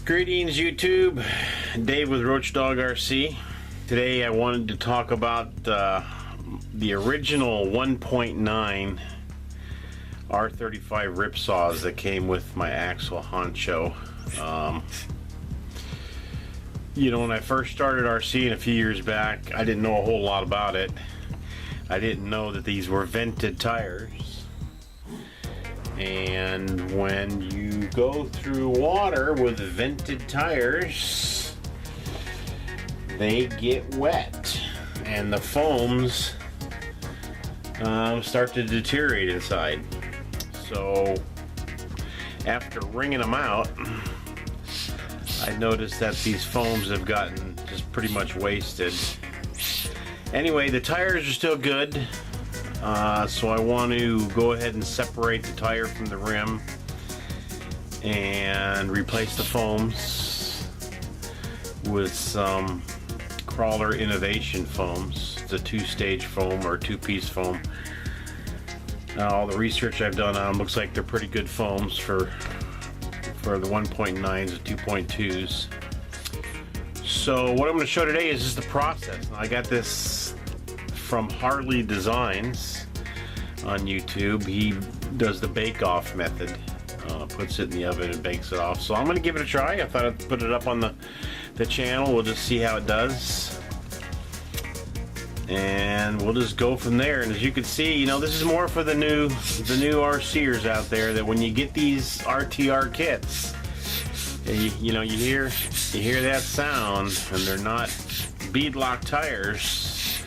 Greetings YouTube, Dave with Roach Dog RC. Today I wanted to talk about the original 1.9 R35 rip saws that came with my axle honcho. You know, when I first started RCing a few years back, I didn't know a whole lot about it. I didn't know that these were vented tires. And when you go through water with vented tires, they get wet and the foams start to deteriorate inside. So after wringing them out, I noticed that these foams have gotten just pretty much wasted. Anyway, the tires are still good. So I want to go ahead and separate the tire from the rim and replace the foams with some Crawler Innovation foams. It's a two-stage foam or two-piece foam. All the research I've done on them looks like they're pretty good foams for the 1.9s and 2.2s. So what I'm going to show today is just the process. Now, I got this from Harley Designs on YouTube. He does the bake-off method, puts it in the oven and bakes it off. So I'm going to give it a try. I thought I'd put it up on the channel. We'll just see how it does, and we'll just go from there. And as you can see, you know, this is more for the new RCers out there, that when you get these RTR kits, you know, you hear that sound, and they're not beadlock tires.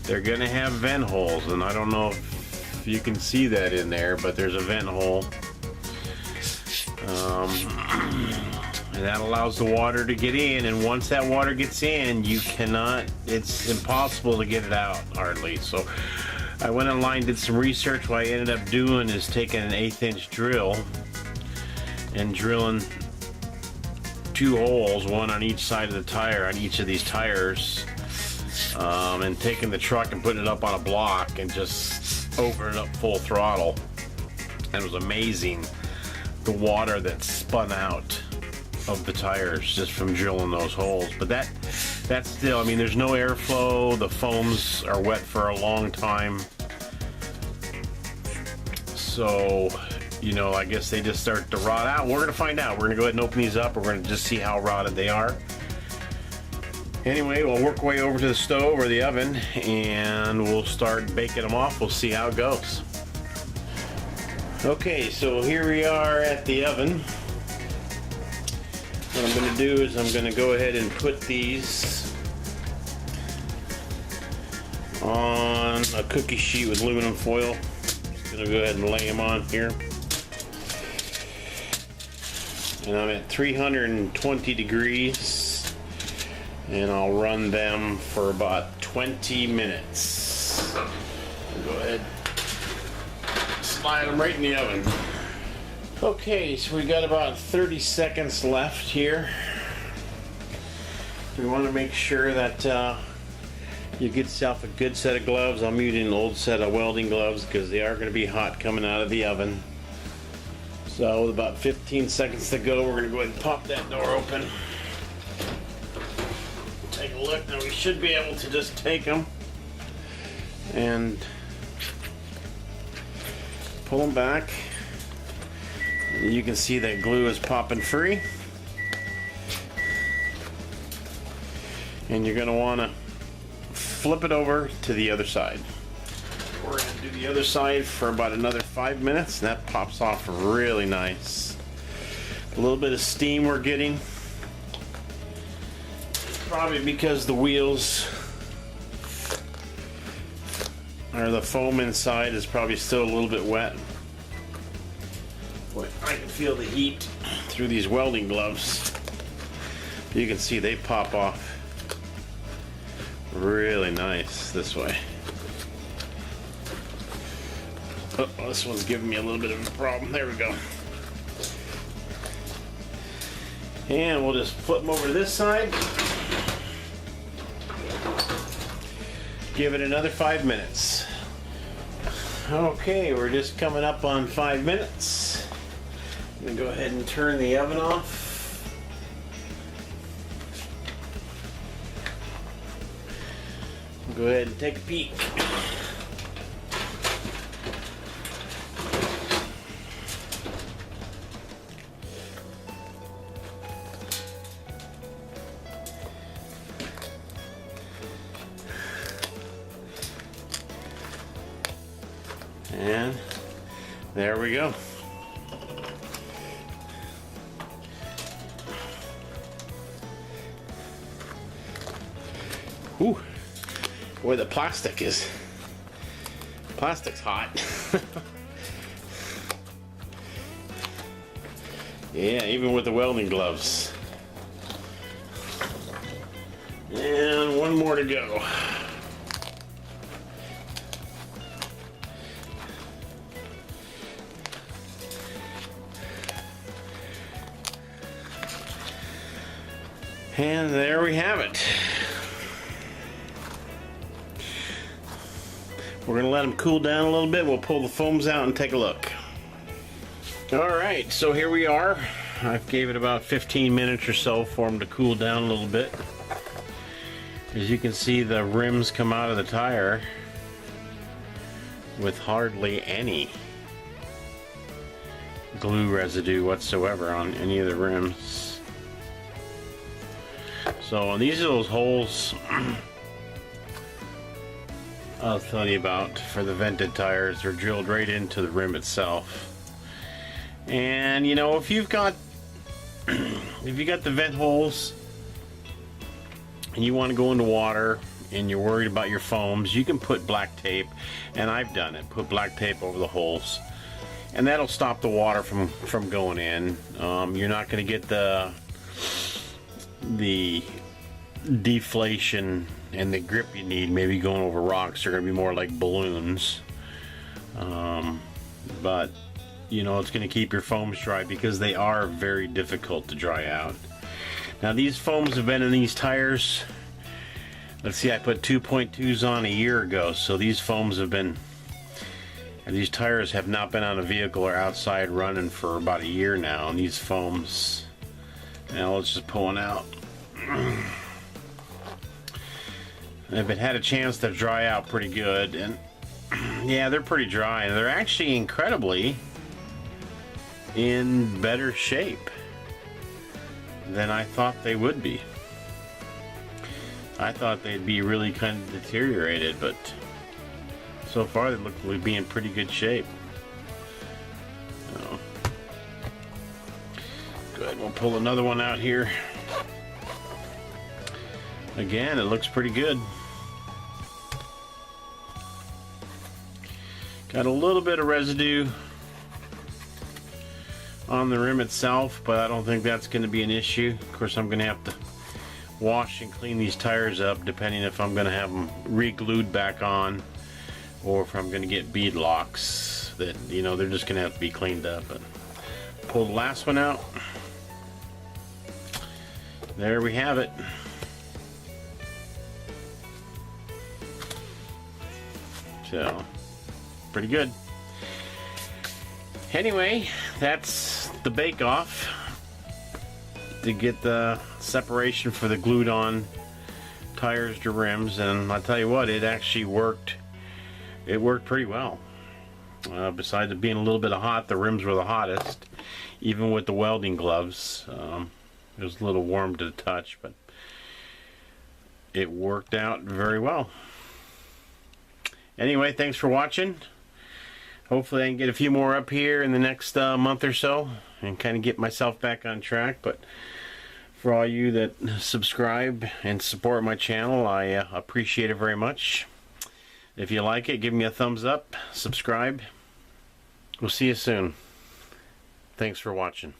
They're gonna have vent holes, and I don't know if you can see that in there, but there's a vent hole, and that allows the water to get in. And once that water gets in, it's impossible to get it out hardly. So I went online, did some research. What I ended up doing is taking an 1/8" drill and drilling 2 holes, one on each side of the tire, on each of these tires. And taking the truck and putting it up on a block and just opening it up full throttle. And it was amazing, the water that spun out of the tires just from drilling those holes. But that's still, I mean, there's no airflow. The foams are wet for a long time. So, you know, I guess they just start to rot out. We're going to find out. We're going to go ahead and open these up. We're going to just see how rotted they are. Anyway, we'll work our way over to the stove or the oven, and we'll start baking them off. We'll see how it goes. Okay, so here we are at the oven. What I'm going to do is I'm going to go ahead and put these on a cookie sheet with aluminum foil. Just going to go ahead and lay them on here. And I'm at 320 degrees. And I'll run them for about 20 minutes. I'll go ahead, slide them right in the oven. Okay, so we got about 30 seconds left here. We want to make sure that you get yourself a good set of gloves. I'm using an old set of welding gloves because they are going to be hot coming out of the oven. So with about 15 seconds to go, we're going to go ahead and pop that door open. Take a look. Now we should be able to just take them and pull them back. You can see that glue is popping free. And you're going to want to flip it over to the other side. We're going to do the other side for about another 5 minutes, and that pops off really nice. A little bit of steam we're getting. Probably because the wheels, or the foam inside, is probably still a little bit wet. Boy, I can feel the heat through these welding gloves. You can see they pop off really nice this way. Oh, this one's giving me a little bit of a problem. There we go. And we'll just flip them over to this side. Give it another 5 minutes. Okay, we're just coming up on 5 minutes. I'm gonna go ahead and turn the oven off. Go ahead and take a peek. And there we go. Ooh, boy, the plastic's hot. Yeah, even with the welding gloves. And one more to go. And there we have it. We're gonna let them cool down a little bit. We'll pull the foams out and take a look. All right, so here we are. I gave it about 15 minutes or so for them to cool down a little bit. As you can see, the rims come out of the tire with hardly any glue residue whatsoever on any of the rims. So these are those holes I was telling you about for the vented tires. They're drilled right into the rim itself. And you know, if you've got the vent holes and you want to go into water and you're worried about your foams, you can put black tape, and I've done it. Put black tape over the holes, and that'll stop the water from going in. You're not going to get the deflation and the grip you need maybe going over rocks. They're going to be more like balloons, but you know, it's going to keep your foams dry because they are very difficult to dry out. Now these foams have been in these tires, let's see, I put 2.2s on a year ago, so these foams have been, these tires have not been on a vehicle or outside running for about a year now, and these foams, now let's just pull one out. They've had a chance to dry out pretty good, and yeah, they're pretty dry, and they're actually incredibly in better shape than I thought they would be. I thought they'd be really kind of deteriorated, but so far they look to be in pretty good shape. So, go ahead, we'll pull another one out here. Again, it looks pretty good. Got a little bit of residue on the rim itself, but I don't think that's going to be an issue. Of course, I'm going to have to wash and clean these tires up, depending if I'm going to have them re-glued back on or if I'm going to get bead locks that, you know, they're just going to have to be cleaned up. But pull the last one out. There we have it. So, pretty good. Anyway, that's the bake-off to get the separation for the glued-on tires to rims, and I'll tell you what, it actually worked. It worked pretty well. Besides it being a little bit hot, the rims were the hottest, even with the welding gloves. It was a little warm to the touch, but it worked out very well. Anyway, thanks for watching. Hopefully I can get a few more up here in the next month or so and kind of get myself back on track. But for all you that subscribe and support my channel, I appreciate it very much. If you like it, give me a thumbs up, subscribe. We'll see you soon. Thanks for watching.